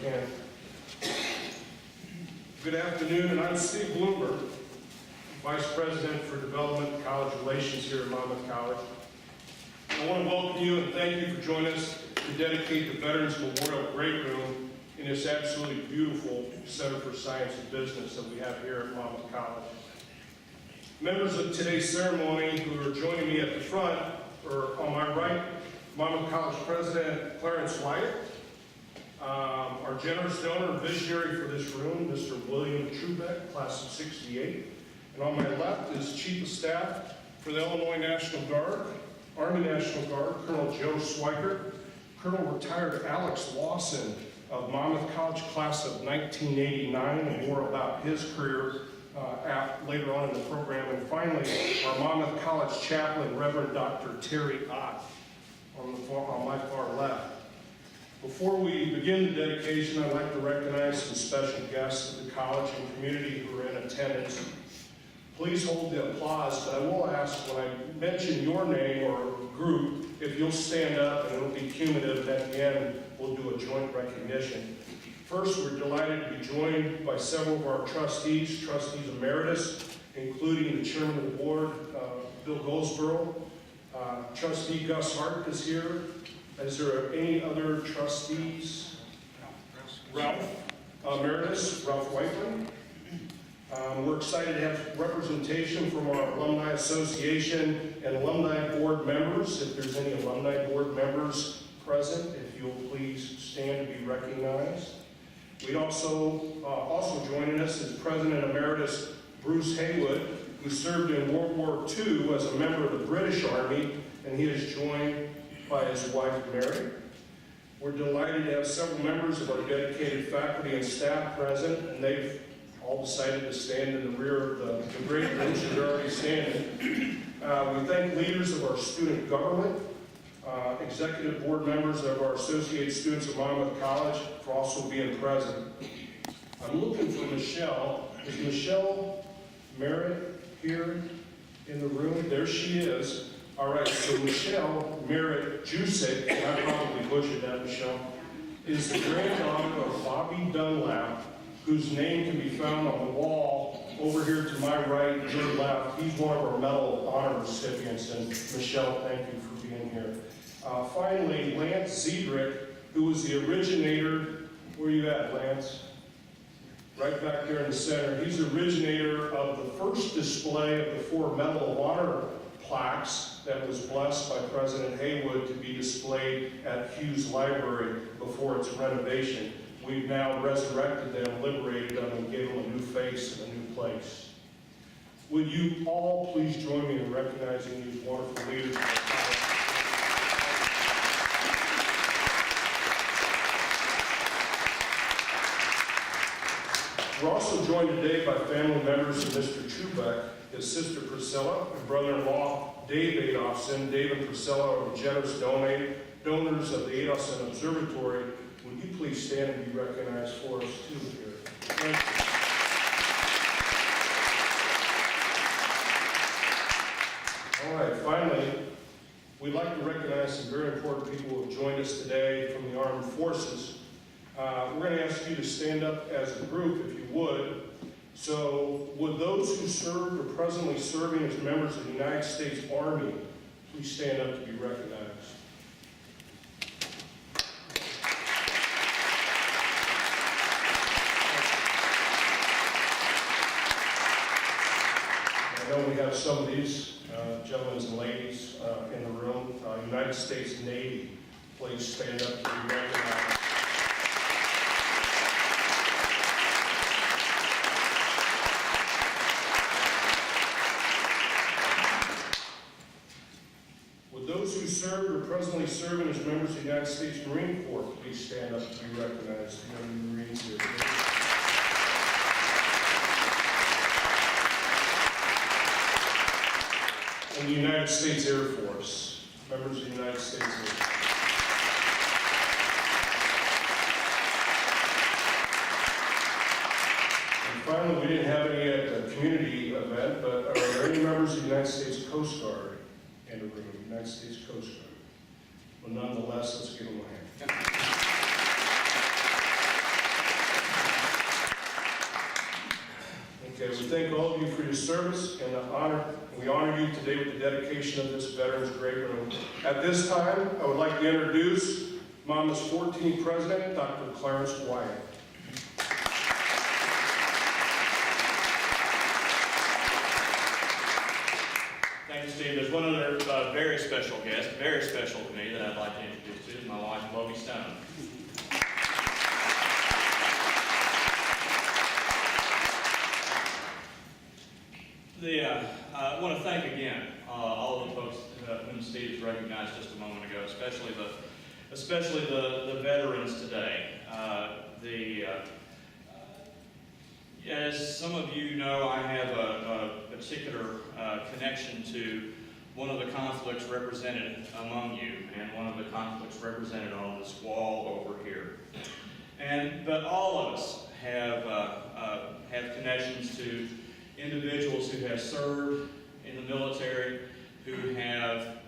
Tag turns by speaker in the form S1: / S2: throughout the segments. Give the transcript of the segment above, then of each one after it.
S1: can. Good afternoon, and I'm Steve Bloomberg, Vice President for Development and College Relations here at Monmouth College. I want to welcome you and thank you for joining us to dedicate the Veterans Memorial Great Room in this absolutely beautiful Center for Science and Business that we have here at Monmouth College. Members of today's ceremony who are joining me at the front are on my right, Monmouth College President Clarence Wyatt, our generous donor and visionary for this room, Mr. William Trubeck, class of '68. And on my left is Chief of Staff for the Illinois National Guard, Army National Guard, Colonel Joe Schweikert, Colonel retired Alex Lawson of Monmouth College, class of 1989, and more about his career later on in the program. And finally, our Monmouth College chaplain, Reverend Dr. Terry Ott, on my far left. Before we begin the dedication, I'd like to recognize some special guests of the college and community who are in attendance. Please hold the applause, but I will ask when I mention your name or group, if you'll stand up, and it'll be cumulative, and at the end, we'll do a joint recognition. First, we're delighted to be joined by several of our trustees emeritus, including the chairman of the board, Bill Goldsboro. Trustee Gus Hart is here. Is there any other trustees? Ralph Emeritus, Ralph Whiteman. We're excited to have representation from our Alumni Association and alumni board members. If there's any alumni board members present, if you'll please stand to be recognized. We'd also joining us is President Emeritus Bruce Haywood, who served in World War II as a member of the British Army, and he is joined by his wife, Mary. We're delighted to have several members of our dedicated faculty and staff present, and they've all decided to stand in the rear of the great room, so they're already standing. We thank leaders of our student government, executive board members of our associate students at Monmouth College for also being present. I'm looking for Michelle. Is Michelle Merritt here in the room? There she is. All right, so Michelle Merritt Jusick, and I probably butchered that, Michelle, is the granddaughter of Bobby Dunlap, whose name can be found on the wall over here to my right, your left. He's one of our Medal of Honor recipients, and Michelle, thank you for being here. Finally, Lance Zedrick, who was the originator, where are you at, Lance? Right back there in the center. He's the originator of the first display of the 4 Medal of Honor plaques that was blessed by President Haywood to be displayed at Hughes Library before its renovation. We've now resurrected them, liberated them, and gave them a new face and a new place. Would you all please join me in recognizing these wonderful leaders of the college? We're also joined today by family members of Mr. Trubeck, his sister Priscilla, and brother-in-law Dave Adolphson. Dave and Priscilla are the generous donors of the Adolphson Observatory. Would you please stand and be recognized for us too here? Thank you. All right, finally, we'd like to recognize some very important people who have joined us today from the Armed Forces. We're going to ask you to stand up as a group, if you would. So, would those who served or presently serving as members of the United States Army please stand up to be recognized? I know we have some of these gentlemen and ladies in the room. United States Navy, please stand up to be recognized. Those who served or presently serving as members of the United States Marine Corps, please stand up to be recognized. Marines here. And the United States Air Force, members of the United States Air Force. And finally, we didn't have any at the community event, but are there any members of the United States Coast Guard in the room? United States Coast Guard. Well, nonetheless, let's give them a hand. thank all of you for your service and we honor you today with the dedication of this Veterans Great Room. At this time, I would like to introduce Monmouth's 14th President, Dr. Clarence Wyatt.
S2: Thank you, Steve. There's one other very special guest, very special to me, that I'd like to introduce to you, my wife, Lovey Stone. I want to thank again all of the folks whom Steve has recognized just a moment ago, especially the veterans today. As some of you know, I have a particular connection to one of the conflicts represented among you, and one of the conflicts represented on this wall over here. But all of us have connections to individuals who have served in the military, who have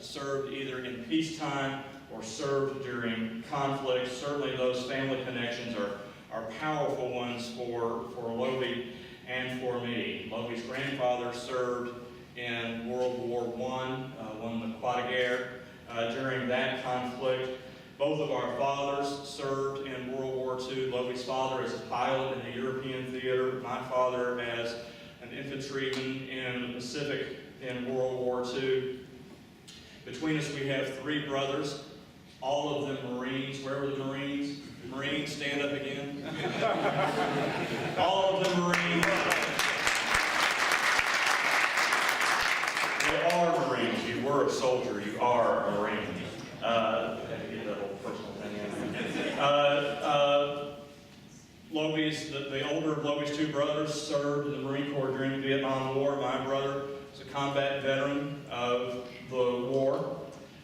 S2: served either in peacetime or served during conflict. Certainly those family connections are powerful ones for Lovey and for me. Lovey's grandfather served in World War I, won the Croix de Guerre during that conflict. Both of our fathers served in World War II. Lovey's father as a pilot in the European theater, my father as an infantryman in the Pacific in World War II. Between us we have 3 brothers, all of them Marines. Where were the Marines? Marines, stand up again. All of them Marines. They are Marines. You were a soldier. You are a Marine. I had to get that little personal thing in. The older of Lovey's 2 brothers served in the Marine Corps during the Vietnam War. My brother is a combat veteran of the war.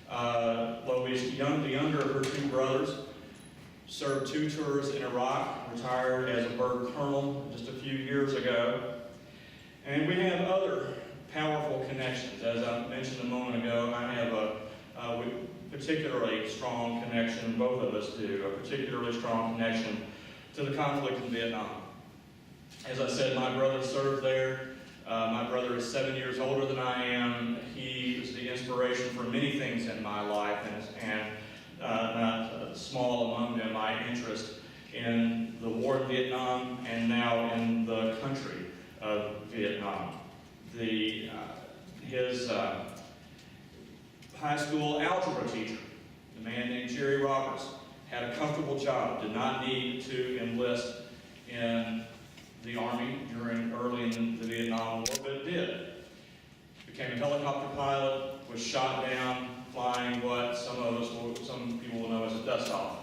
S2: The younger of her 2 brothers served 2 tours in Iraq, retired as a bird colonel just a few years ago. And we have other powerful connections. As I mentioned a moment ago, I have a particularly strong connection, both of us do, a particularly strong connection to the conflict in Vietnam. As I said, my brother served there. My brother is 7 years older than I am. He was the inspiration for many things in my life, and not small among them, my interest in the war in Vietnam and now in the country of Vietnam. His high school algebra teacher, a man named Jerry Roberts, had a comfortable job, did not need to enlist in the Army early in the Vietnam War, but did. Became a helicopter pilot, was shot down flying what some people will know as a dust-off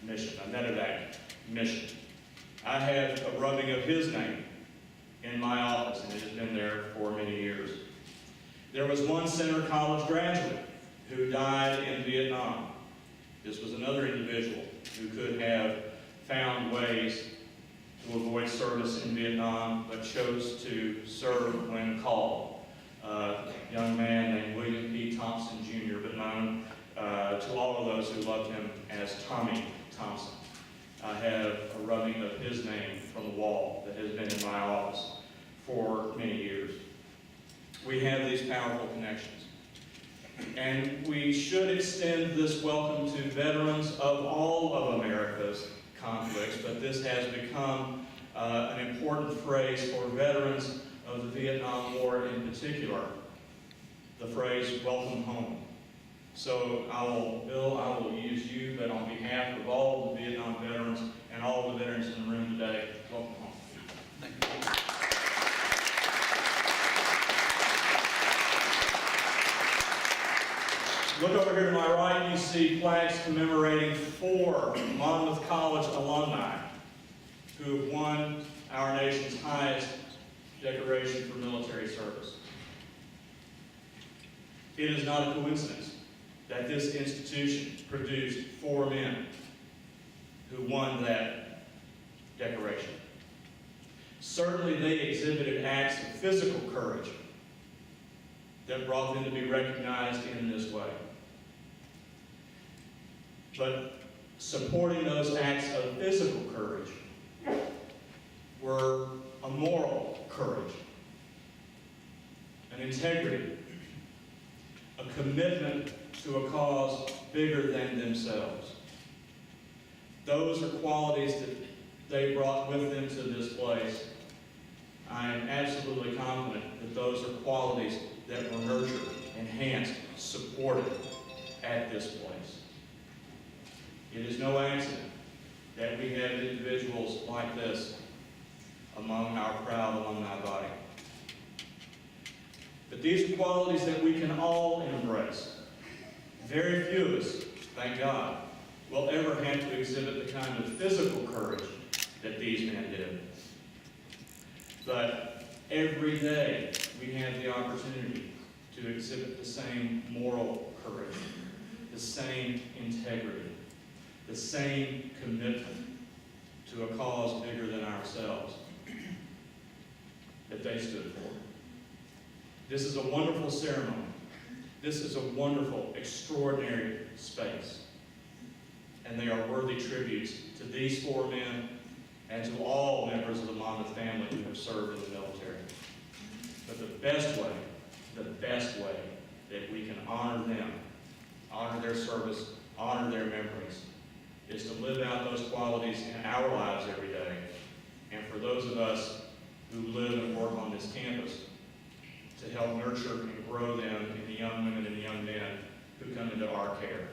S2: mission, a medevac mission. I have a rubbing of his name in my office, and it has been there for many years. There was one Center College graduate who died in Vietnam. This was another individual who could have found ways to avoid service in Vietnam, but chose to serve when called. A young man named William P. Thompson, Jr., but known to all of those who loved him as Tommy Thompson. I have a rubbing of his name from the wall that has been in my office for many years. We have these powerful connections. And we should extend this welcome to veterans of all of America's conflicts, but this has become an important phrase for veterans of the Vietnam War in particular, the phrase, welcome home. So Bill, I will use you, but on behalf of all the Vietnam veterans and all the veterans in the room today, welcome home. Thank you. Look over here to my right, you see flags commemorating 4 Monmouth College alumni who have won our nation's highest decoration for military service. It is not a coincidence that this institution produced 4 men who won that decoration. Certainly they exhibited acts of physical courage that brought them to be recognized in this way. But supporting those acts of physical courage were a moral courage, an integrity, a commitment to a cause bigger than themselves. Those are qualities that they brought with them to this place. I am absolutely confident that those are qualities that were nurtured, enhanced, supported at this place. It is no accident that we have individuals like this among our proud alumni body. But these are qualities that we can all embrace. Very few of us, thank God, will ever have to exhibit the kind of physical courage that these men did. But every day we have the opportunity to exhibit the same moral courage, the same integrity, the same commitment to a cause bigger than ourselves that they stood for. This is a wonderful ceremony. This is a wonderful, extraordinary space. And they are worthy tributes to these four men and to all members of the Monmouth family who have served in the military. But the best way that we can honor them, honor their service, honor their memories, is to live out those qualities in our lives every day. And for those of us who live and work on this campus, to help nurture and grow them in the young women and the young men who come into our care.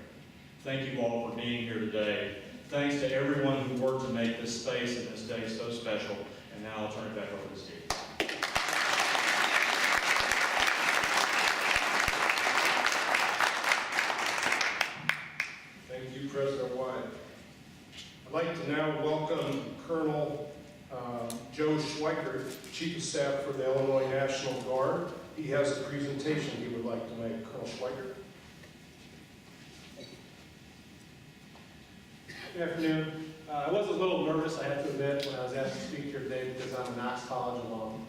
S2: Thank you all for being here today. Thanks to everyone who worked to make this space and this day so special. And now I'll turn it back over to Steve.
S1: Thank you, President Wyatt. I'd like to now welcome Colonel Joe Schweikert, Chief of Staff for the Illinois National Guard. He has a presentation he would like to make. Colonel Schweikert.
S3: Good afternoon. I was a little nervous, I have to admit, when I was asked to speak here today because I'm a Knox College alum.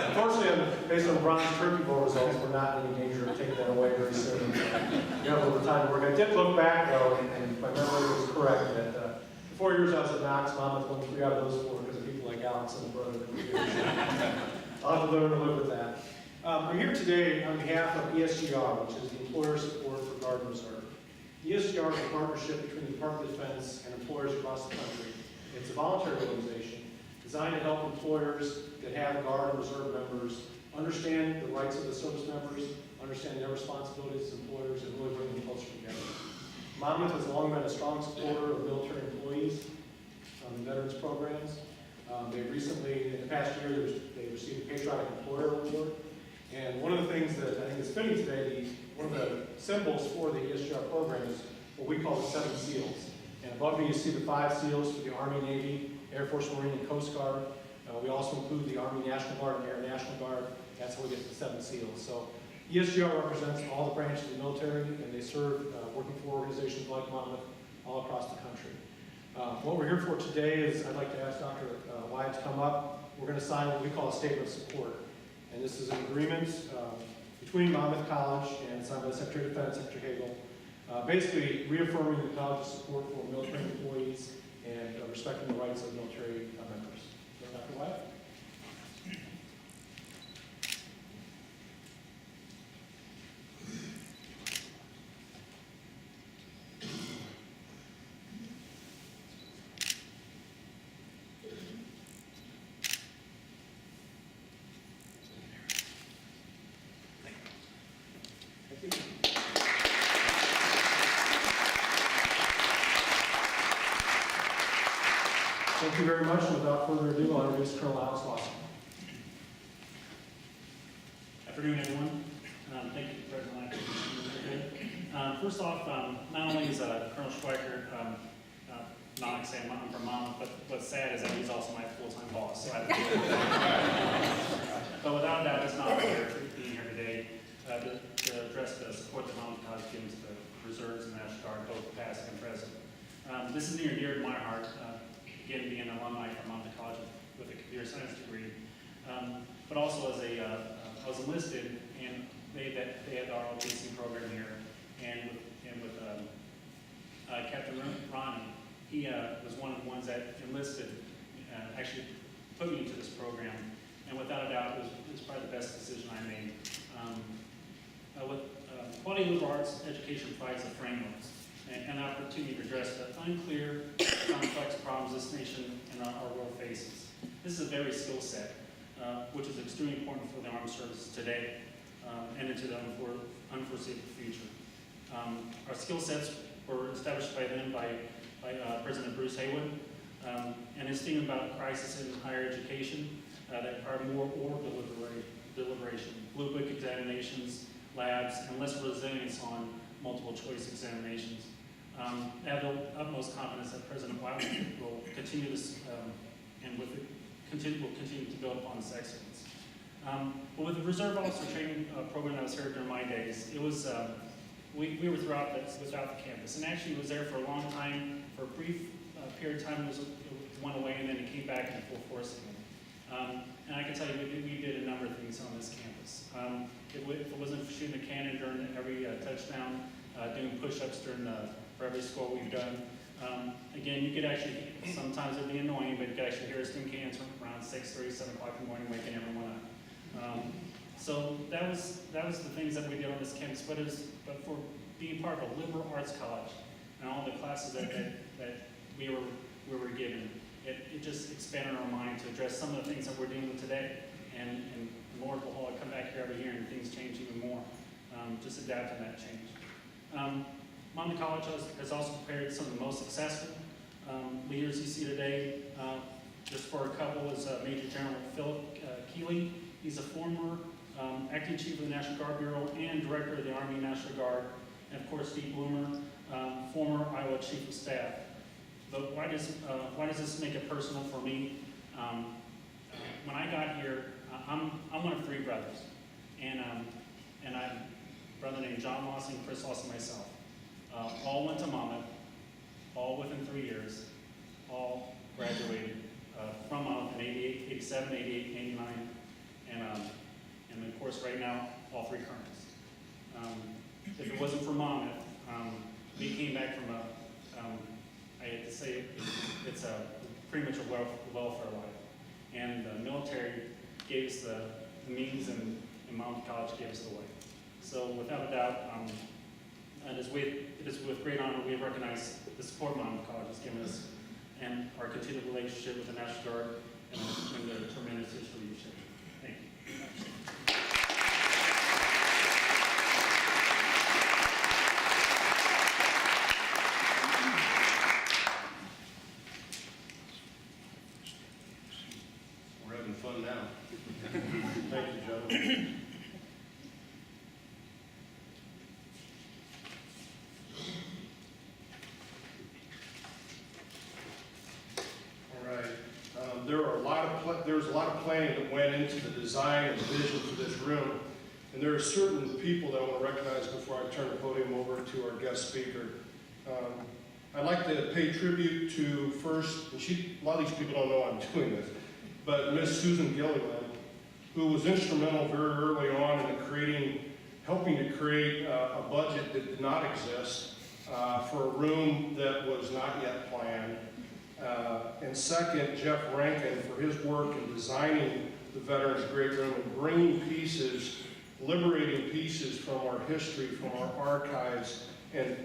S3: Unfortunately, based on Bronze Turkey Bowl results, we're not in any danger of taking that away very soon. We have a little time to work. I did look back, though, and my memory was correct that the 4 years I was at Knox, Monmouth won 3 out of those 4 because of people like Alex and the brother. I'll have to learn to live with that. I'm here today on behalf of ESGR, which is the Employer Support for Guard and Reserve. ESGR is a partnership between the Department of Defense and employers across the country. It's a voluntary organization designed to help employers that have Guard and Reserve members understand the rights of the service members, understand their responsibilities as employers, and really bring them closer together. Monmouth has long been a strong supporter of military employees and veterans programs. They recently, in the past year, they received a Patriotic Employer Award. And one of the things that I think is fitting today, one of the symbols for the ESGR program is what we call the 7 SEALs. And above me you see the 5 SEALs for the Army, Navy, Air Force, Marine, and Coast Guard. We also include the Army National Guard and Air National Guard. That's how we get to the 7 SEALs. So ESGR represents all the branches of the military, and they serve working for organizations like Monmouth all across the country. What we're here for today is I'd like to ask Dr. Wyatt to come up. We're going to sign what we call a statement of support. And this is an agreement between Monmouth College and signed by the Secretary of Defense, Secretary Hagel, basically reaffirming the college's support for military employees and respecting the rights of military members. So, Dr. Wyatt? Thank you very much. Without further ado, I'll introduce Colonel Alex Lawson.
S4: Afternoon, everyone. Thank you, President Wyatt, for being here today. First off, not only is Colonel Schweikert Knox and I'm from Monmouth, but what's sad is that he's also my full-time boss. So but without doubt, it's not fair being here today to address the support that Monmouth College gives to the reserves and National Guard, both past and present. This is near and dear to my heart. Again, being an alumni from Monmouth College with a computer science degree, but also as I was enlisted, and they had our OPC program here, and with Captain Ronnie, he was one of the ones that enlisted, actually put me into this program. And without a doubt, it was probably the best decision I made. Quality liberal arts education provides a framework and an opportunity to address the unclear, complex problems this nation and our world faces. This is a very skill set, which is extremely important for the armed services today and into the unforeseeable future. Our skill sets were established by President Bruce Haywood, and his theme about crisis in higher education that require more oral deliberation, blue book examinations, labs, and less resilience on multiple choice examinations. I have the utmost confidence that President Wyatt will continue this and will continue to build upon this excellence. But with the Reserve Officer Training Program that was here during my days, it was we were throughout the campus, and actually was there for a long time. For a brief period of time, it went away, and then it came back in full force again. And I can tell you, we did a number of things on this campus. If it wasn't for shooting a cannon during every touchdown, doing push-ups for every score we've done. Again, you could actually, sometimes it'd be annoying, but you could actually hear us doing cannons around 6:30, 7 o'clock in the morning, waking everyone up. So that was the things that we did on this campus. But for being part of a liberal arts college and all the classes that we were given, it just expanded our mind to address some of the things that we're dealing with today. And Lord will come back here every year and things change even more. Just adapting that change. Monmouth College has also prepared some of the most successful leaders you see today. Just for a couple is Major General Philip Keeley. He's a former acting chief of the National Guard Bureau and director of the Army National Guard. And of course, Steve Bloomer, former Iowa Chief of Staff. But why does this make it personal for me? When I got here, I'm one of 3 brothers, and I have a brother named John Moss and Chris Moss and myself. All went to Monmouth, all within 3 years, all graduated from Monmouth in 88, 87, 88, 89, and of course right now, all 3 currents. If it wasn't for Monmouth, we came back from I hate to say it's a premature welfare life. And the military gave us the means, and Monmouth College gave us the way. So without a doubt, it is with great honor we recognize the support Monmouth College has given us and our continued relationship with the National Guard and their tremendous leadership. Thank you.
S1: We're having fun now. Thank you, gentlemen. All right. There was a lot of planning that went into the design and vision for this room, and there are certain people that I want to recognize before I turn the podium over to our guest speaker. I'd like to pay tribute to first, and a lot of these people don't know I'm doing this, but Miss Susan Gilliland, who was instrumental very early on in helping to create a budget that did not exist for a room that was not yet planned. And second, Jeff Rankin for his work in designing the Veterans Great Room and bringing pieces, liberating pieces from our history, from our archives, and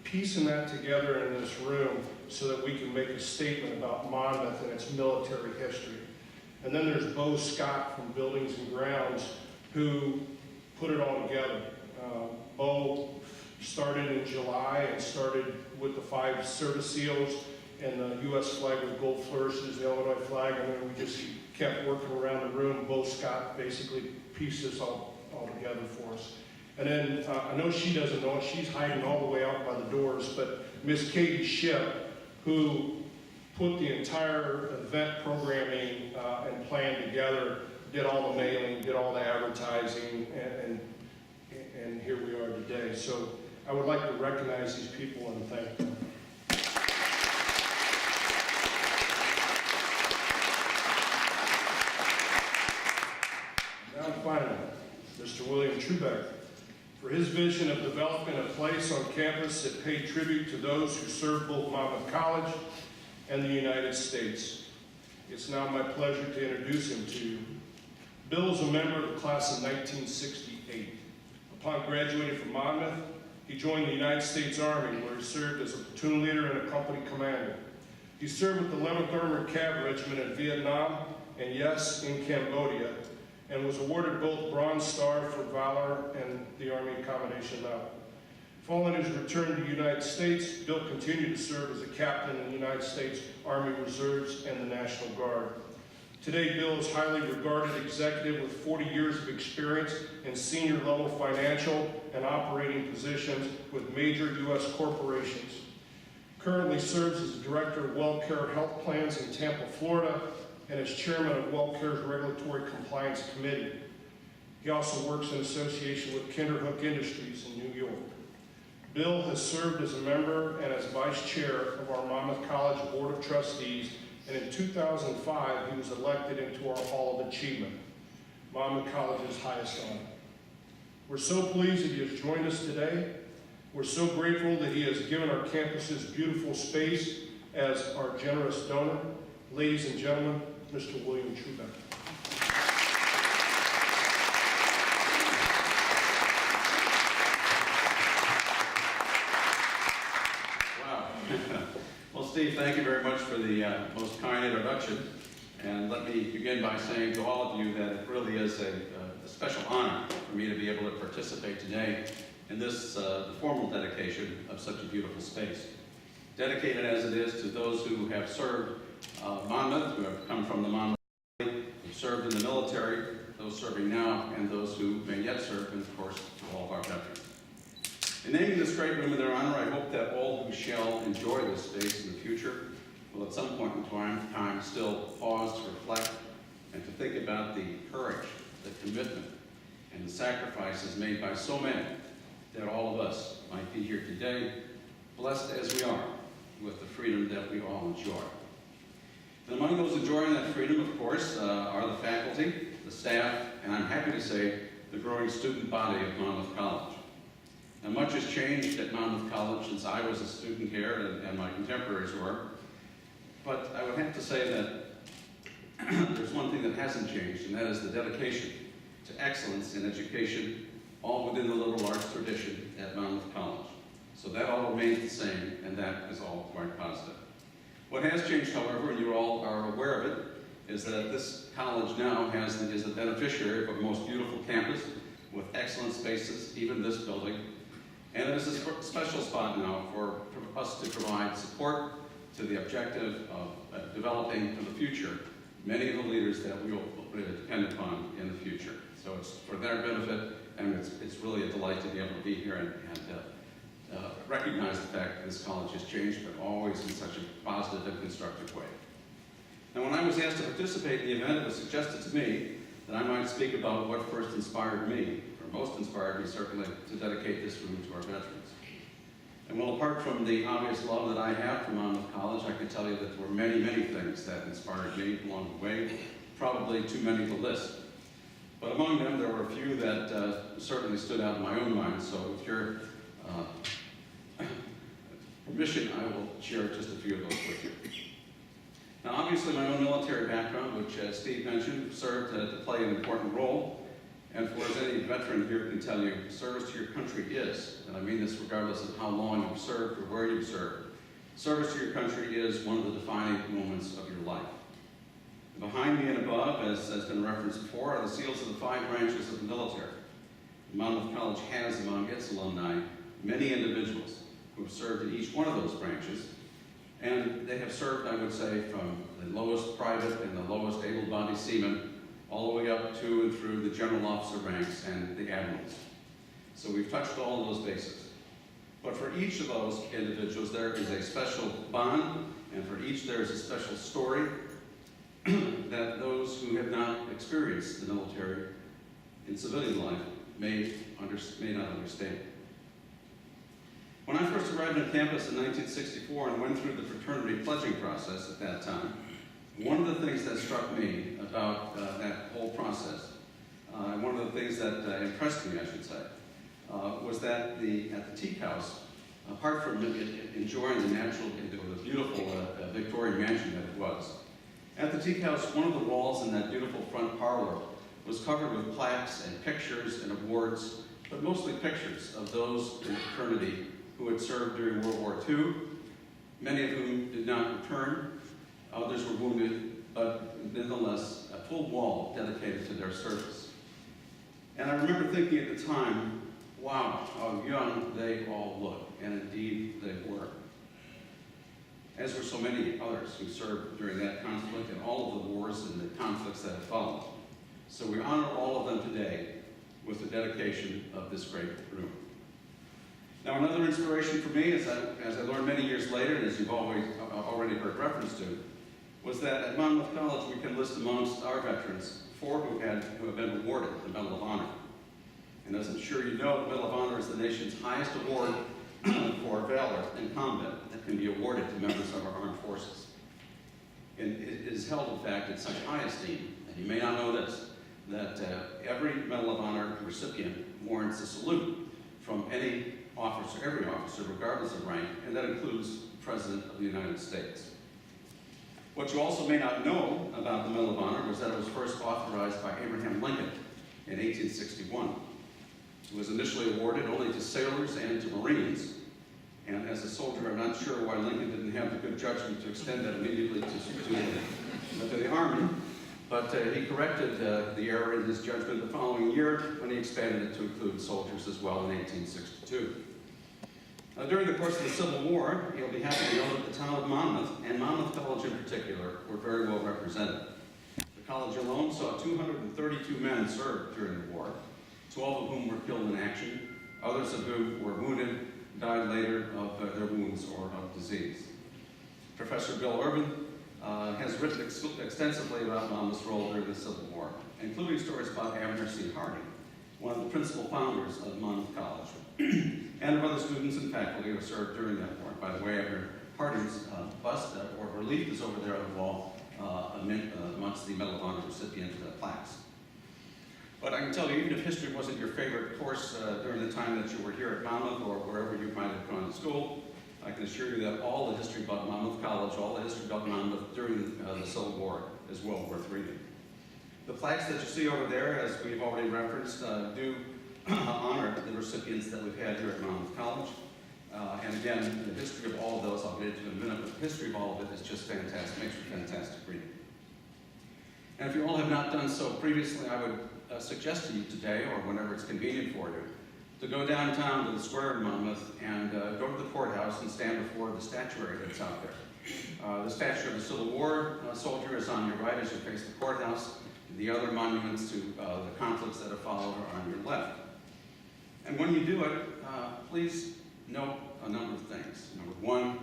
S1: piecing that together in this room so that we can make a statement about Monmouth and its military history. And then there's Bo Scott from Buildings and Grounds, who put it all together. Bo started in July and started with the 5 service seals and the U.S. flag with gold flourishes, the Illinois flag, and then we just kept working around the room. Bo Scott basically pieced this all together for us. And then I know she doesn't know it, she's hiding all the way out by the doors, but Miss Katie Ship, who put the entire event programming and plan together, did all the mailing, did all the advertising, and here we are today. So I would like to recognize these people and thank them. Now finally, Mr. William Trubeck, for his vision of developing a place on campus that paid tribute to those who served both Monmouth College and the United States. It's now my pleasure to introduce him to you. Bill is a member of the class of 1968. Upon graduating from Monmouth, he joined the United States Army, where he served as a platoon leader and a company commander. He served with the 11th Armored Cav Regiment in Vietnam, and yes, in Cambodia, and was awarded both Bronze Star for Valor and the Army Accommodation Medal. Following his return to the United States, Bill continued to serve as a captain in the United States Army Reserves and the National Guard. Today, Bill is a highly regarded executive with 40 years of experience in senior level financial and operating positions with major U.S. corporations. Currently serves as the Director of WellCare Health Plans in Tampa, Florida, and as Chairman of WellCare's Regulatory Compliance Committee. He also works in association with Kinderhook Industries in New York. Bill has served as a member and as Vice Chair of our Monmouth College Board of Trustees, and in 2005, he was elected into our Hall of Achievement, Monmouth College's highest honor. We're so pleased that he has joined us today. We're so grateful that he has given our campus's beautiful space as our generous donor. Ladies and gentlemen, Mr. William Trubeck.
S5: Wow. Well, Steve, thank you very much for the most kind introduction. And let me begin by saying to all of you that it really is a special honor for me to be able to participate today in this the formal dedication of such a beautiful space. Dedicated as it is to those who have served Monmouth, who have come from the Monmouth family, who served in the military, those serving now, and those who may yet serve, and of course, to all of our veterans. In naming this great room in their honor, I hope that all who shall enjoy this space in the future will at some point in time still pause to reflect and to think about the courage, the commitment, and the sacrifices made by so many, that all of us might be here today, blessed as we are with the freedom that we all enjoy. And among those enjoying that freedom, of course, are the faculty, the staff, and I'm happy to say, the growing student body of Monmouth College. Now, much has changed at Monmouth College since I was a student here and my contemporaries were, but I would have to say that there's one thing that hasn't changed, and that is the dedication to excellence in education, all within the liberal arts tradition at Monmouth College. So that all remains the same, and that is all quite positive. What has changed, however, and you all are aware of it, is that this college now is the beneficiary of a most beautiful campus with excellent spaces, even this building. And it is a special spot now for us to provide support to the objective of developing for the future many of the leaders that we will depend upon in the future. So it's for their benefit, and it's really a delight to be able to be here and recognize the fact that this college has changed, but always in such a positive and constructive way. Now, when I was asked to participate in the event, it was suggested to me that I might speak about what first inspired me, or most inspired me certainly, to dedicate this room to our veterans. And well, apart from the obvious love that I have for Monmouth College, I can tell you that there were many, many things that inspired me along the way, probably too many to list. But among them, there were a few that certainly stood out in my own mind, so with your permission, I will share just a few of those with you. Now, obviously, my own military background, which, as Steve mentioned, served to play an important role. And for as any veteran here can tell you, service to your country is, and I mean this regardless of how long you've served or where you've served, service to your country is one of the defining moments of your life. Behind me and above, as has been referenced before, are the seals of the 5 branches of the military. Monmouth College has among its alumni many individuals who have served in each one of those branches, and they have served, I would say, from the lowest private and the lowest able-bodied seaman all the way up to and through the general officer ranks and the admirals. So we've touched all of those bases. But for each of those individuals, there is a special bond, and for each there is a special story that those who have not experienced the military in civilian life may not understand. When I first arrived on campus in 1964 and went through the fraternity pledging process at that time, one of the things that struck me about that whole process, one of the things that impressed me, I should say, was that at the Teak House, apart from enjoying the natural, the beautiful Victorian mansion that it was, at the Teak House, one of the walls in that beautiful front parlor was covered with plaques and pictures and awards, but mostly pictures of those in the fraternity who had served during World War II, many of whom did not return. Others were wounded, but nonetheless, a full wall dedicated to their service. And I remember thinking at the time, wow, how young they all look, and indeed they were. As were so many others who served during that conflict and all of the wars and the conflicts that have followed. So we honor all of them today with the dedication of this great room. Now, another inspiration for me, as I learned many years later, and as you've already heard reference to, was that at Monmouth College we can list amongst our veterans 4 who have been awarded the Medal of Honor. And as I'm sure you know, the Medal of Honor is the nation's highest award for valor in combat that can be awarded to members of our armed forces. And it is held, in fact, in such high esteem, and you may not know this, that every Medal of Honor recipient warrants a salute from any officer, every officer, regardless of rank, and that includes the President of the United States. What you also may not know about the Medal of Honor was that it was first authorized by Abraham Lincoln in 1861. It was initially awarded only to sailors and to Marines, and as a soldier, I'm not sure why Lincoln didn't have the good judgment to extend that immediately to the Army, but he corrected the error in his judgment the following year when he expanded it to include soldiers as well in 1862. During the course of the Civil War, you'll be happy to know that the town of Monmouth, and Monmouth College in particular, were very well represented. The college alone saw 232 men serve during the war, 12 of whom were killed in action, others of whom were wounded, died later of their wounds or of disease. Professor Bill Urban has written extensively about Monmouth's role during the Civil War, including stories about Abner C. Harding, one of the principal founders of Monmouth College, and of other students and faculty who served during that war. By the way, Abner Harding's bust or relief is over there on the wall amongst the Medal of Honor recipient plaques. But I can tell you, even if history wasn't your favorite course during the time that you were here at Monmouth or wherever you might have gone to school, I can assure you that all the history about Monmouth College, all the history about Monmouth during the Civil War is well worth reading. The plaques that you see over there, as we've already referenced, do honor the recipients that we've had here at Monmouth College. And again, the history of all of those, I'll get into in a minute, but the history of all of it is just fantastic, makes for fantastic reading. And if you all have not done so previously, I would suggest to you today, or whenever it's convenient for you, to go downtown to the square in Monmouth and go to the courthouse and stand before the statuary that's out there. The statue of the Civil War soldier is on your right as you face the courthouse. The other monuments to the conflicts that have followed are on your left. And when you do it, please note a number of things. Number one,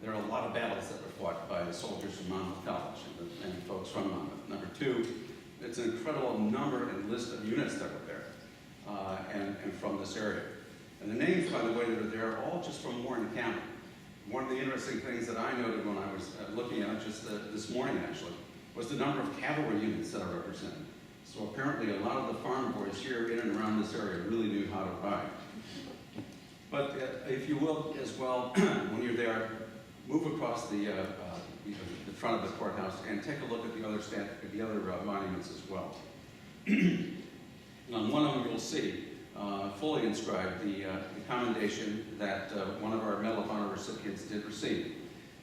S5: there are a lot of battles that were fought by the soldiers from Monmouth College and folks from Monmouth. Number two, it's an incredible number and list of units that were there and from this area. And the names, by the way, that are there are all just from Warren County. One of the interesting things that I noted when I was looking at it just this morning, actually, was the number of cavalry units that are represented. So apparently a lot of the farm boys here in and around this area really knew how to ride. But if you will, as well, when you're there, move across the front of the courthouse and take a look at the other monuments as well. On one of them you'll see fully inscribed the commendation that one of our Medal of Honor recipients did receive.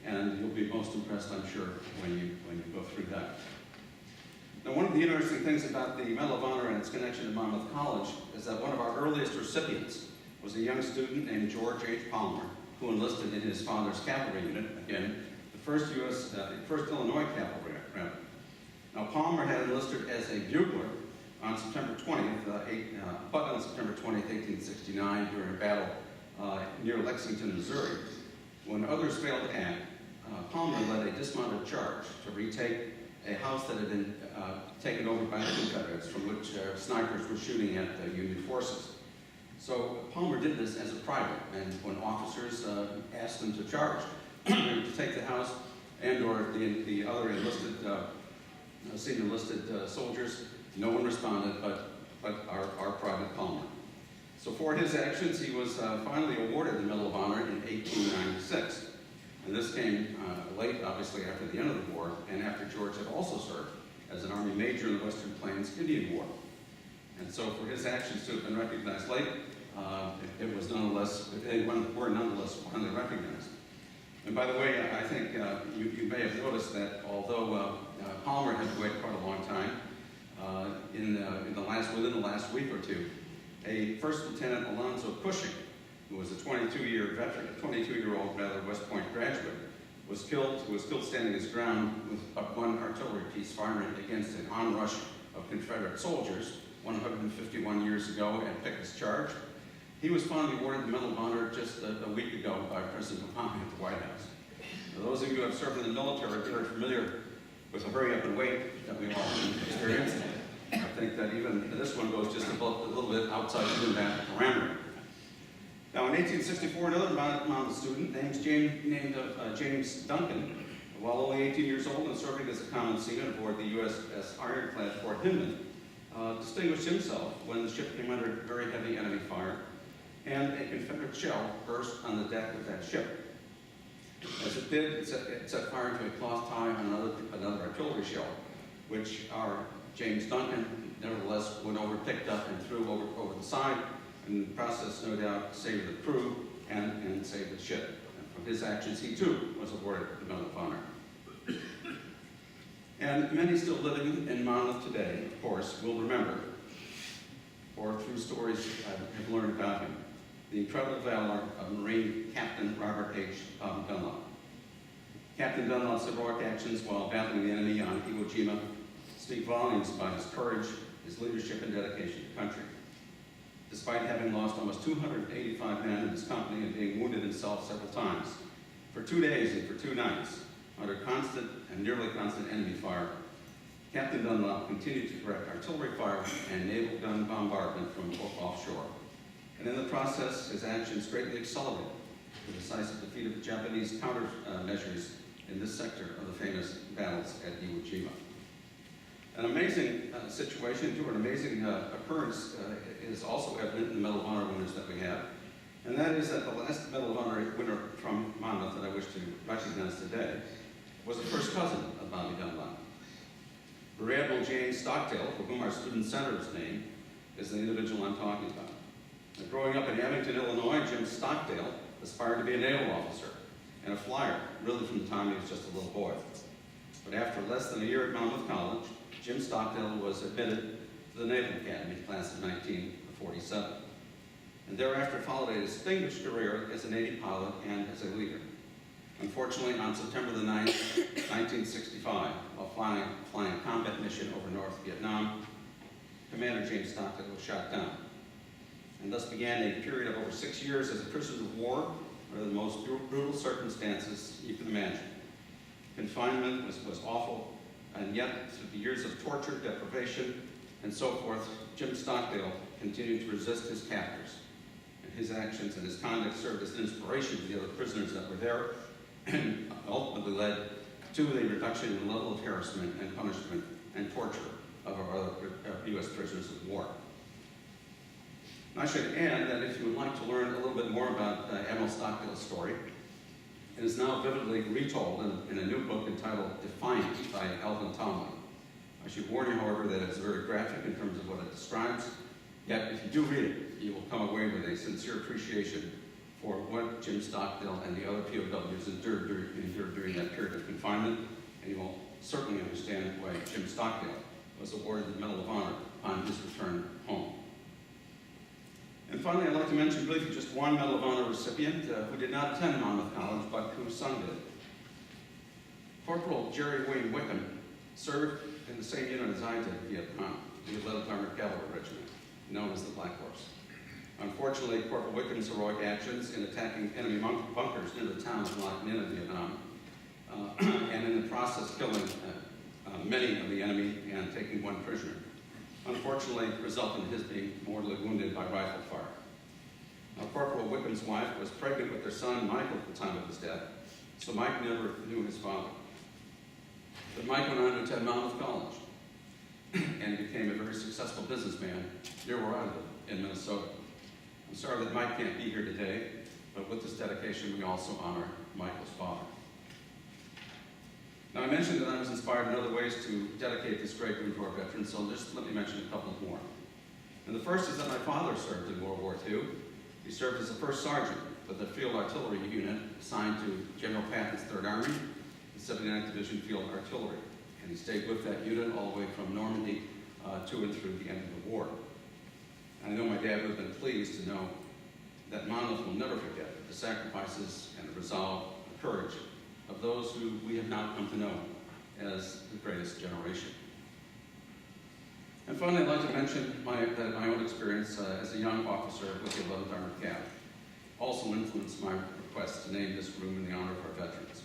S5: And you'll be most impressed, I'm sure, when you go through that. Now, one of the interesting things about the Medal of Honor and its connection to Monmouth College is that one of our earliest recipients was a young student named George H. Palmer, who enlisted in his father's cavalry unit, again, the first Illinois cavalry regiment. Now, Palmer had enlisted as a bugler on September 20th, 1869, during a battle near Lexington, Missouri. When others failed to act, Palmer led a dismounted charge to retake a house that had been taken over by the Confederates, from which snipers were shooting at the Union forces. So Palmer did this as a private, and when officers asked him to charge, to take the house, and or the other enlisted, senior enlisted soldiers, no one responded but our private Palmer. So for his actions, he was finally awarded the Medal of Honor in 1896. And this came late, obviously, after the end of the war, and after George had also served as an Army major in the Western Plains Indian War. And so for his actions to have been recognized late, it was nonetheless, they were nonetheless finally recognized. And by the way, I think you may have noticed that although Palmer had to wait quite a long time, within the last week or two, a First Lieutenant Alonzo Cushing, who was a 22-year veteran, a 22-year-old West Point graduate, was killed standing his ground with one artillery piece firing against an onrush of Confederate soldiers 151 years ago at Pickett's Charge. He was finally awarded the Medal of Honor just a week ago by President Obama at the White House. Now, those of you who have served in the military are very familiar with the hurry up and wait that we all experience. I think that even this one goes just a little bit outside even that parameter. Now, in 1864, another Monmouth student named James Duncan, while only 18 years old and serving as a common seaman aboard the USS Ironclad Fort Hinman, distinguished himself when the ship came under very heavy enemy fire, and a Confederate shell burst on the deck of that ship. As it did, it set fire to a cloth tie on another artillery shell, which our James Duncan nevertheless went over, picked up, and threw over the side, and in the process, no doubt, saved the crew and saved the ship. And from his actions, he too was awarded the Medal of Honor. And many still living in Monmouth today, of course, will remember, or through stories I've learned about him, the incredible valor of Marine Captain Robert H. Dunlop. Captain Dunlop's heroic actions while battling the enemy on Iwo Jima speak volumes about his courage, his leadership, and dedication to country. Despite having lost almost 285 men in his company and being wounded himself several times, for 2 days and for 2 nights, under constant and nearly constant enemy fire, Captain Dunlop continued to direct artillery fire and naval gun bombardment from offshore. And in the process, his actions greatly accelerated the decisive defeat of the Japanese countermeasures in this sector of the famous battles at Iwo Jima. An amazing situation, too, an amazing occurrence is also evident in the Medal of Honor winners that we have. And that is that the last Medal of Honor winner from Monmouth that I wish to recognize today was the first cousin of Bobby Dunlop. Rear Admiral James Stockdale, for whom our student senator's name is the individual I'm talking about. Now, growing up in Abington, Illinois, Jim Stockdale aspired to be a naval officer and a flyer, really from the time he was just a little boy. But after less than a year at Monmouth College, Jim Stockdale was admitted to the Naval Academy, class of 1947. And thereafter followed a distinguished career as a Navy pilot and as a leader. Unfortunately, on September the 9th, 1965, while flying a combat mission over North Vietnam, Commander James Stockdale was shot down. And thus began a period of over 6 years as a prisoner of war under the most brutal circumstances you can imagine. Confinement was awful, and yet through the years of torture, deprivation, and so forth, Jim Stockdale continued to resist his captors. And his actions and his conduct served as an inspiration to the other prisoners that were there, and ultimately led to the reduction in the level of harassment and punishment and torture of our other U.S. prisoners of war. I should add that if you would like to learn a little bit more about Admiral Stockdale's story, it is now vividly retold in a new book entitled Defiant by Alvin Tomlin. I should warn you, however, that it's very graphic in terms of what it describes, yet if you do read it, you will come away with a sincere appreciation for what Jim Stockdale and the other POWs endured during that period of confinement, and you will certainly understand why Jim Stockdale was awarded the Medal of Honor upon his return home. And finally, I'd like to mention briefly just one Medal of Honor recipient who did not attend Monmouth College, but whose son did. Corporal Jerry Wayne Wickham served in the same unit as I did in Vietnam, in the 11th Armored Cavalry Regiment, known as the Black Horse. Unfortunately, Corporal Wickham's heroic actions in attacking enemy bunkers near the town of Lac Ninh in Vietnam, and in the process killing many of the enemy and taking one prisoner, unfortunately resulted in his being mortally wounded by rifle fire. Now, Corporal Wickham's wife was pregnant with their son, Michael, at the time of his death, so Mike never knew his father. But Mike went on to attend Monmouth College and became a very successful businessman near where I live, in Minnesota. I'm sorry that Mike can't be here today, but with this dedication, we also honor Michael's father. Now, I mentioned that I was inspired in other ways to dedicate this great room to our veterans, so just let me mention a couple more. And the first is that my father served in World War II. He served as a first sergeant with the Field Artillery Unit assigned to General Patton's 3rd Army, the 79th Division Field Artillery. And he stayed with that unit all the way from Normandy to and through the end of the war. And I know my dad would have been pleased to know that Monmouth will never forget the sacrifices and the resolve and courage of those who we have now come to know as the greatest generation. And finally, I'd like to mention my own experience as a young officer with the 11th Armored Cav also influenced my request to name this room in the honor of our veterans.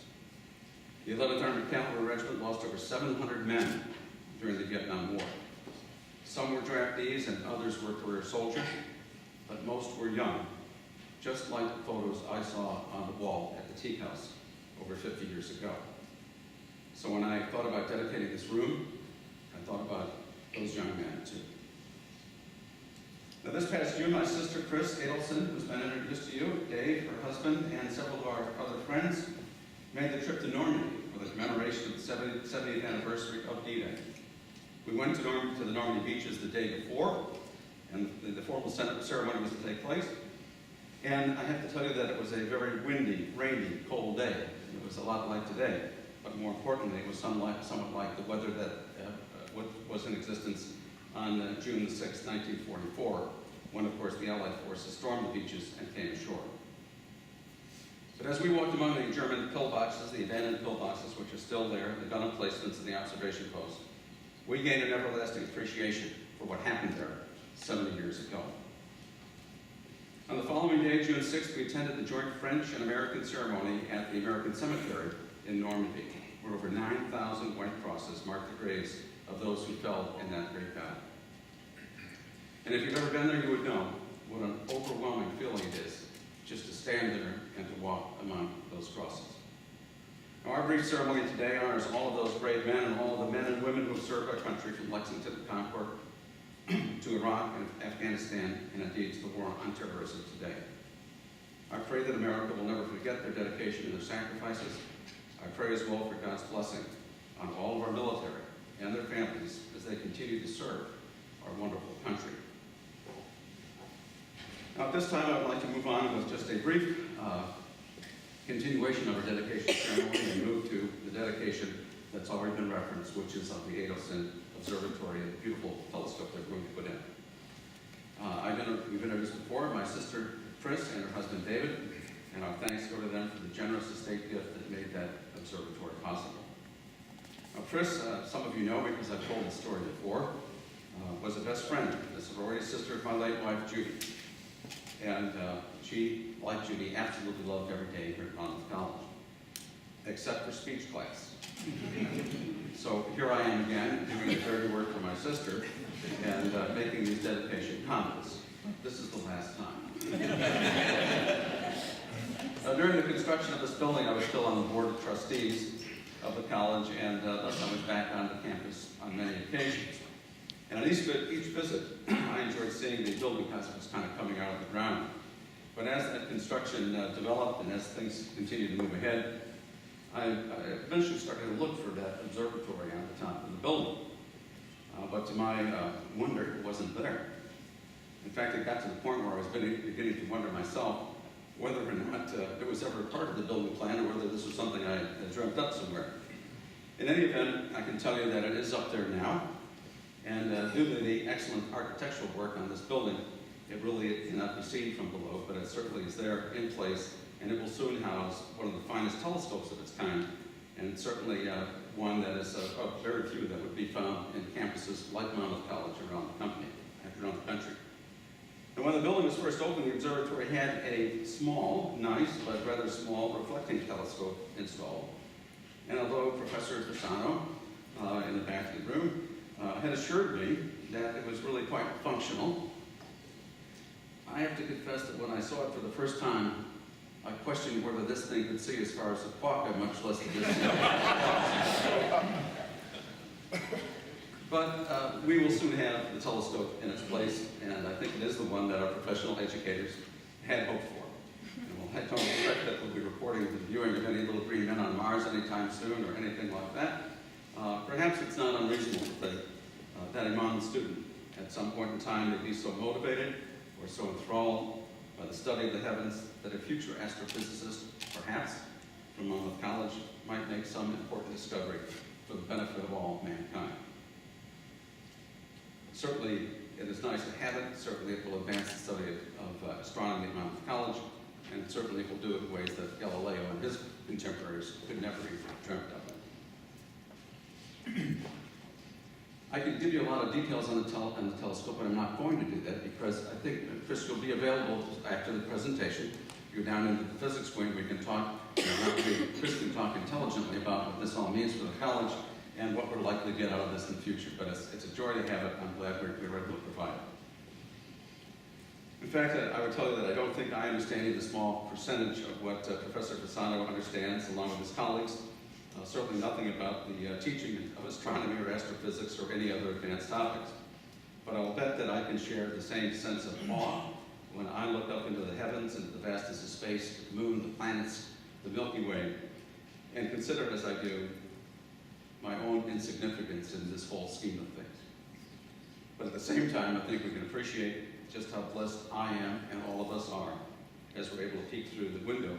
S5: The 11th Armored Cavalry Regiment lost over 700 men during the Vietnam War. Some were draftees and others were career soldiers, but most were young, just like the photos I saw on the wall at the Teak House over 50 years ago. So when I thought about dedicating this room, I thought about those young men too. Now this past June, my sister Chris Adelson, who's been introduced to you, Dave, her husband, and several of our other friends, made the trip to Normandy for the commemoration of the 70th anniversary of D-Day. We went to the Normandy beaches the day before, and the formal ceremony was to take place. And I have to tell you that it was a very windy, rainy, cold day. It was a lot like today, but more importantly, it was somewhat like the weather that was in existence on June 6, 1944, when, of course, the Allied forces stormed the beaches and came ashore. But as we walked among the German pillboxes, the abandoned pillboxes, which are still there, the gun emplacements and the observation posts, we gained an everlasting appreciation for what happened there 70 years ago. On the following day, June 6th, we attended the joint French and American ceremony at the American Cemetery in Normandy, where over 9,000 white crosses marked the graves of those who fell in that great battle. And if you've ever been there, you would know what an overwhelming feeling it is just to stand there and to walk among those crosses. Now, our brief ceremony today honors all of those brave men and all of the men and women who have served our country from Lexington to Concord to Iraq and Afghanistan, and indeed to the war on terrorism today. I pray that America will never forget their dedication and their sacrifices. I pray as well for God's blessing on all of our military and their families as they continue to serve our wonderful country. Now at this time I would like to move on with just a brief continuation of our dedication ceremony and move to the dedication that's already been referenced, which is of the Adelson Observatory and the beautiful telescope they're going to put in. We've introduced before my sister Chris and her husband David, and our thanks go to them for the generous estate gift that made that observatory possible. Now Chris, some of you know because I've told the story before, was a best friend, the sorority sister of my late wife Judy. And she, like Judy, absolutely loved every day here at Monmouth College, except for speech class. So here I am again, doing the dirty work for my sister, and making these dedication comments. This is the last time. During the construction of this building, I was still on the board of trustees of the college, and thus I was back on the campus on many occasions. And on each visit, I enjoyed seeing the building as it was kind of coming out of the ground. But as that construction developed and as things continued to move ahead, I eventually started to look for that observatory on the top of the building. But to my wonder, it wasn't there. In fact, it got to the point where I was beginning to wonder myself whether or not it was ever a part of the building plan or whether this was something I had dreamt up somewhere. In any event, I can tell you that it is up there now. And due to the excellent architectural work on this building, it really cannot be seen from below, but it certainly is there in place, and it will soon house one of the finest telescopes of its kind, and certainly one that is of very few that would be found in campuses like Monmouth College around the country. And when the building was first opened, the observatory had a small, nice, but rather small reflecting telescope installed. And although Professor Fasano, in the back of the room, had assured me that it was really quite functional, I have to confess that when I saw it for the first time, I questioned whether this thing could see as far as the quokka, much less the distance. But we will soon have the telescope in its place, and I think it is the one that our professional educators had hoped for. And I don't expect that we'll be reporting the viewing of any little green men on Mars anytime soon or anything like that. Perhaps it's not unreasonable to think that a Monmouth student at some point in time may be so motivated or so enthralled by the study of the heavens that a future astrophysicist, perhaps from Monmouth College, might make some important discovery for the benefit of all mankind. Certainly, it is nice to have it. Certainly, it will advance the study of astronomy at Monmouth College, and certainly it will do it in ways that Galileo and his contemporaries could never have dreamt of. I could give you a lot of details on the telescope, but I'm not going to do that because I think Chris will be available after the presentation. If you're down into the physics wing, we can talk, Chris can talk intelligently about what this all means for the college and what we're likely to get out of this in the future. But it's a joy to have it. I'm glad we're able to provide it. In fact, I would tell you that I don't think I understand even a small percentage of what Professor Fasano understands, along with his colleagues. Certainly nothing about the teaching of astronomy or astrophysics or any other advanced topics. But I'll bet that I can share the same sense of awe when I look up into the heavens, into the vastness of space, the moon, the planets, the Milky Way, and consider, as I do, my own insignificance in this whole scheme of things. But at the same time, I think we can appreciate just how blessed I am and all of us are as we're able to peek through the window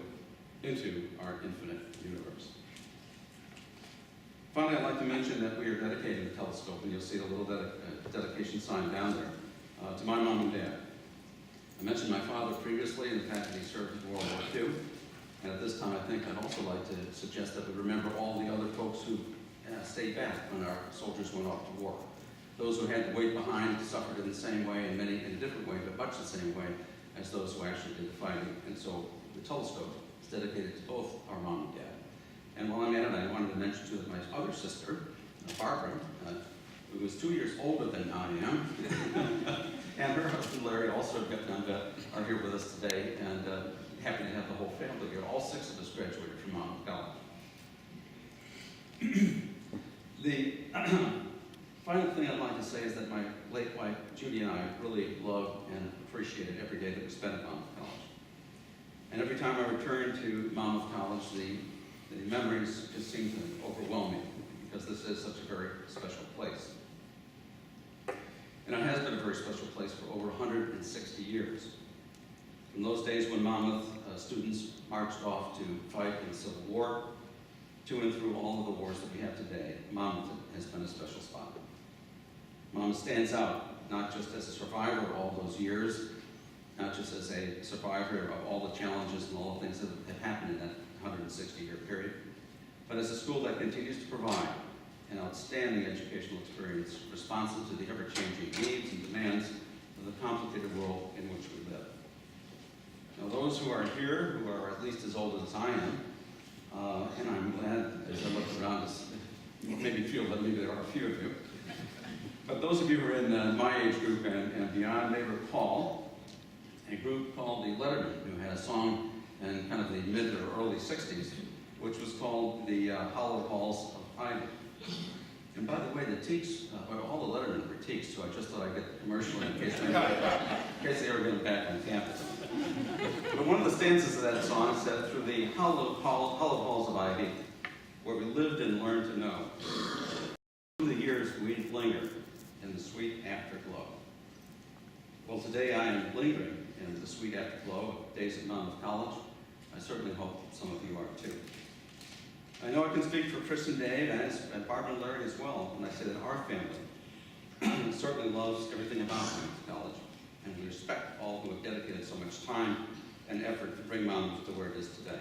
S5: into our infinite universe. Finally, I'd like to mention that we are dedicating the telescope, and you'll see a little dedication sign down there, to my mom and dad. I mentioned my father previously and the fact that he served in World War II, and at this time I think I'd also like to suggest that we remember all the other folks who stayed back when our soldiers went off to war. Those who had to wait behind suffered in the same way, and many in a different way, but much the same way as those who actually did the fighting. And so the telescope is dedicated to both our mom and dad. And while I'm at it, I wanted to mention too that my other sister, Barbara, who was 2 years older than I am, and her husband Larry, also a Vietnam vet, are here with us today, and happy to have the whole family here. All 6 of us graduated from Monmouth College. The final thing I'd like to say is that my late wife, Judy, and I really loved and appreciated every day that we spent at Monmouth College. And every time I return to Monmouth College, the memories just seem to overwhelm me because this is such a very special place. And it has been a very special place for over 160 years. From those days when Monmouth students marched off to fight in the Civil War, to and through all of the wars that we have today, Monmouth has been a special spot. Monmouth stands out not just as a survivor of all those years, not just as a survivor of all the challenges and all the things that have happened in that 160-year period, but as a school that continues to provide an outstanding educational experience responsive to the ever-changing needs and demands of the complicated world in which we live. Now, those who are here, who are at least as old as I am, and I'm glad as I look around, maybe feel that maybe there are a few of you, but those of you who are in my age group and beyond may recall a group called the Lettermen, who had a song in kind of the mid or early 60s, which was called the Hollow Halls of Ivy. And by the way, the Teeks, all the Lettermen were Teeks, so I just thought I'd get the commercial in case they ever get back on campus. But one of the stanzas of that song said, "Through the hollow halls of Ivy, where we lived and learned to know, through the years we'd linger in the sweet afterglow." Well, today I am lingering in the sweet afterglow of days at Monmouth College. I certainly hope some of you are too. I know I can speak for Chris and Dave and Barbara and Larry as well when I say that our family certainly loves everything about Monmouth College, and we respect all who have dedicated so much time and effort to bring Monmouth to where it is today.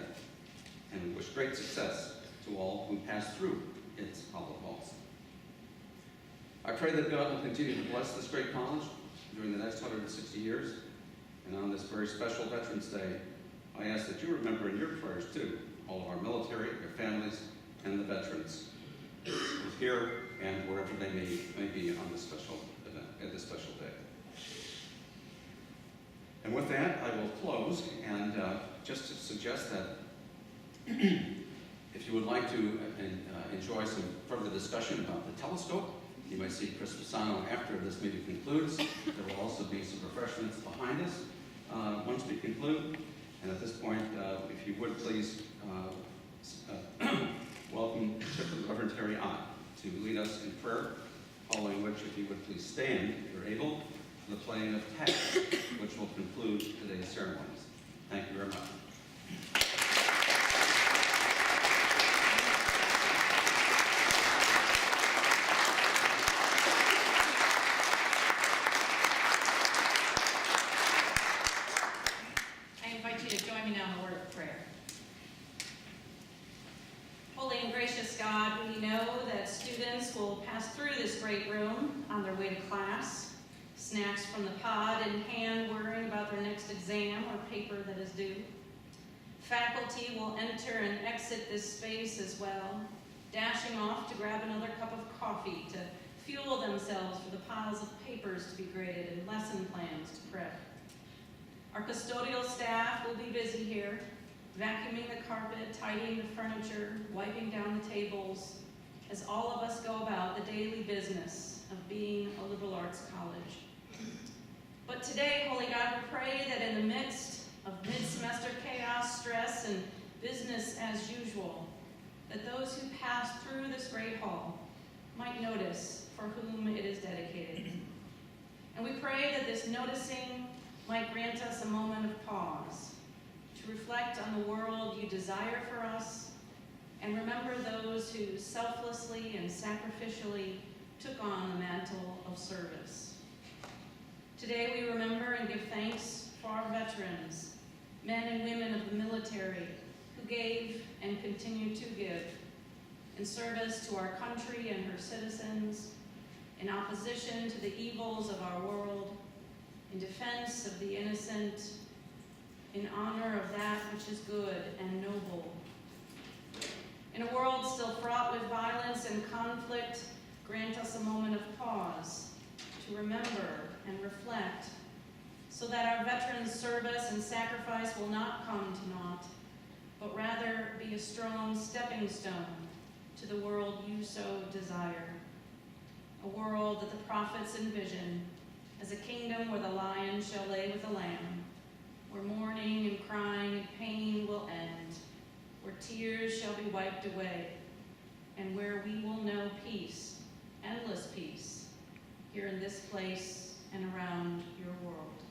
S5: And we wish great success to all who pass through its hollow halls. I pray that God will continue to bless this great college during the next 160 years. And on this very special Veterans Day, I ask that you remember in your prayers too, all of our military, their families, and the veterans here and wherever they may be on this special event, at this special day. And with that, I will close and just to suggest that if you would like to enjoy some further discussion about the telescope You might see Chris Fasano after this meeting concludes. There will also be some refreshments behind us once we conclude. And at this point, if you would please welcome Reverend Terry Ott to lead us in prayer, following which, if you would please stand, if you're able, for the playing of taps, which will conclude today's ceremonies. Thank you very much.
S6: I invite you to join me now in a word of prayer. Holy and gracious God, we know that students will pass through this great room on their way to class, snacks from the pod in hand, worrying about their next exam or paper that is due. Faculty will enter and exit this space as well, dashing off to grab another cup of coffee to fuel themselves for the piles of papers to be graded and lesson plans to prep. Our custodial staff will be busy here, vacuuming the carpet, tidying the furniture, wiping down the tables, as all of us go about the daily business of being a liberal arts college. But today, Holy God, we pray that in the midst of mid-semester chaos, stress, and business as usual, that those who pass through this great hall might notice for whom it is dedicated. And we pray that this noticing might grant us a moment of pause to reflect on the world you desire for us and remember those who selflessly and sacrificially took on the mantle of service. Today we remember and give thanks for our veterans, men and women of the military who gave and continue to give in service to our country and her citizens, in opposition to the evils of our world, in defense of the innocent, in honor of that which is good and noble. In a world still fraught with violence and conflict, grant us a moment of pause to remember and reflect, so that our veterans' service and sacrifice will not come to naught, but rather be a strong stepping stone to the world you so desire. A world that the prophets envision as a kingdom where the lion shall lay with the lamb, where mourning and crying and pain will end, where tears shall be wiped away, and where we will know peace, endless peace, here in this place and around your world.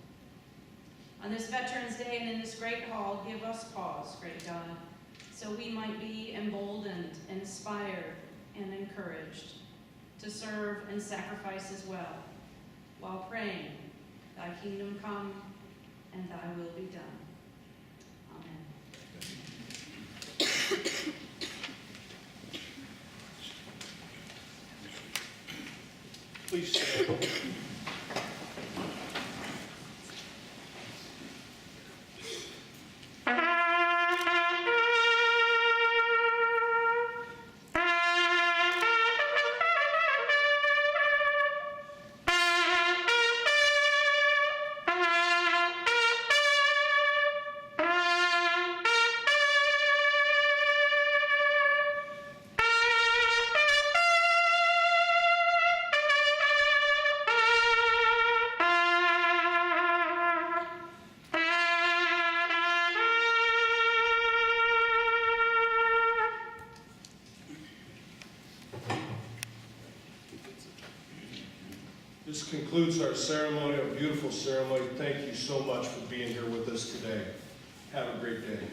S6: On this Veterans Day and in this great hall, give us pause, great God, so we might be emboldened, inspired, and encouraged to serve and sacrifice as well, while praying, thy kingdom come and thy will be done. Amen.
S1: Please stand. This concludes our ceremony, our beautiful ceremony. Thank you so much for being here with us today. Have a great day.